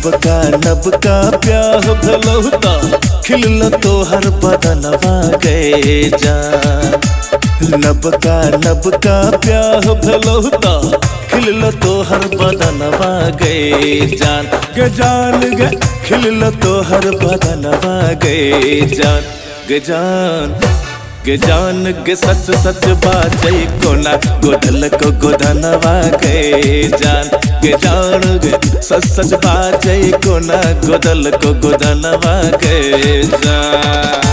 नबका प्याह भलौता खिलल तोहर बदनवा गए जान। नबका प्याह भलौता खिलल तोहर बदनवा गए जान। गे जान गे खिलल तोहर बदनवा गए जान। गे जान गे जान गे सच सच बाजै कोना गोदल को गोदनवा गए जान। गे जान गे सच सच बाजै कोना गोदल को गोदनवा गए जान।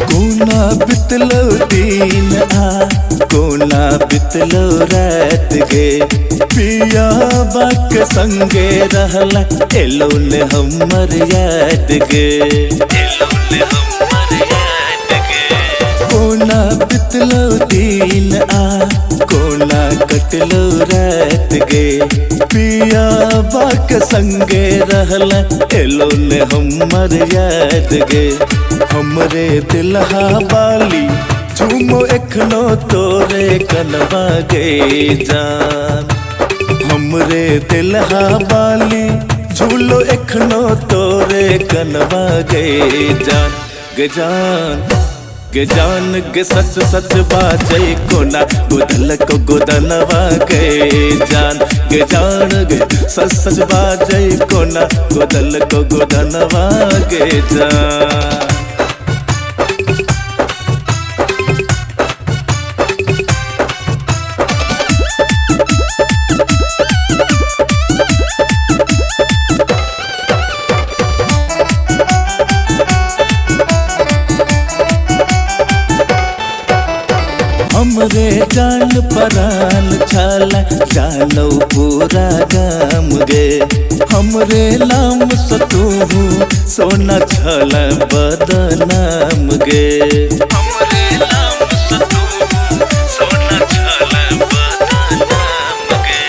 कोना बितलो दिन कोना बितलो रात गे पिया बाक संगे रहला एलो ने हमर याद गे। कोना बितलो दिन कोना कटलो रात गे पिया बाक संगे रहला एलो ने हमर याद गे। हमरे दिलहा बाली झूमो एखनो तोरे कनवा गए जान। हमरे दिलहा बाली झूलो एखनो तोरे कनवा गए जान। गे जान गे जान गे सच सच बाजै कोना गोदल को गोदनवा गए जान। गे जान गे सच सच बाजै कोना गोदल को गोदनवा गए जान। हमरे जान परान छाला जानो पूरा गाम गे। हमरे नाम सतू सोना छाला बदनाम गे। हमरे नाम सतू सोना छाला बदनाम गे।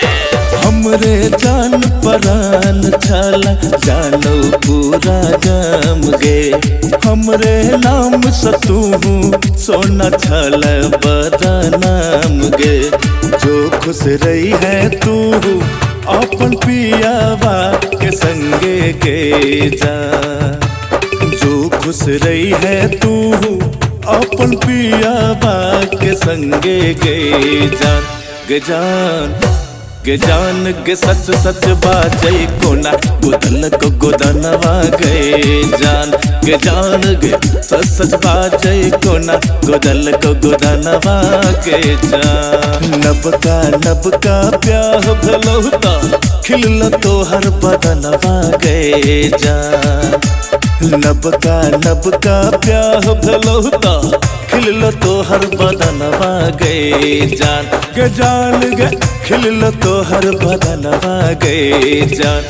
हमरे जान परान छाला जानो पूरा गाम गे। हमरे नाम सतू सोना छाला बदनाम गे। जो खुश रही है तू अपन पियावा के संगे के जा। जो खुश रही है तू अपन पियावा के संगे के जान। गे जान गे जान गे सच सच बाजै कोना गोदल को गोदनवा गए जान। गे जान गे सच सच बाजै कोना गोदल को गोदनवा गए जान। नबका प्याह भलौता खिलल तोहर बदनवा गए जान। नबका प्याह भलौता खिलल तोहर बदनवा गए जान। गे जान गे खिलल तोहर बदनवा गए जान।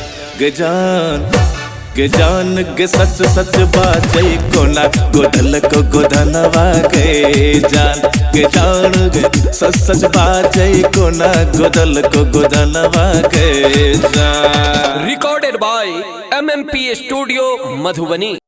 गे जान गे सच सच बाजै कोना गोदल को गोदनवा गए जान। गे जान गे सच सच बाजै कोना गोदल को गोदनवा गए जान। Recorded by MMP studio Madhubani.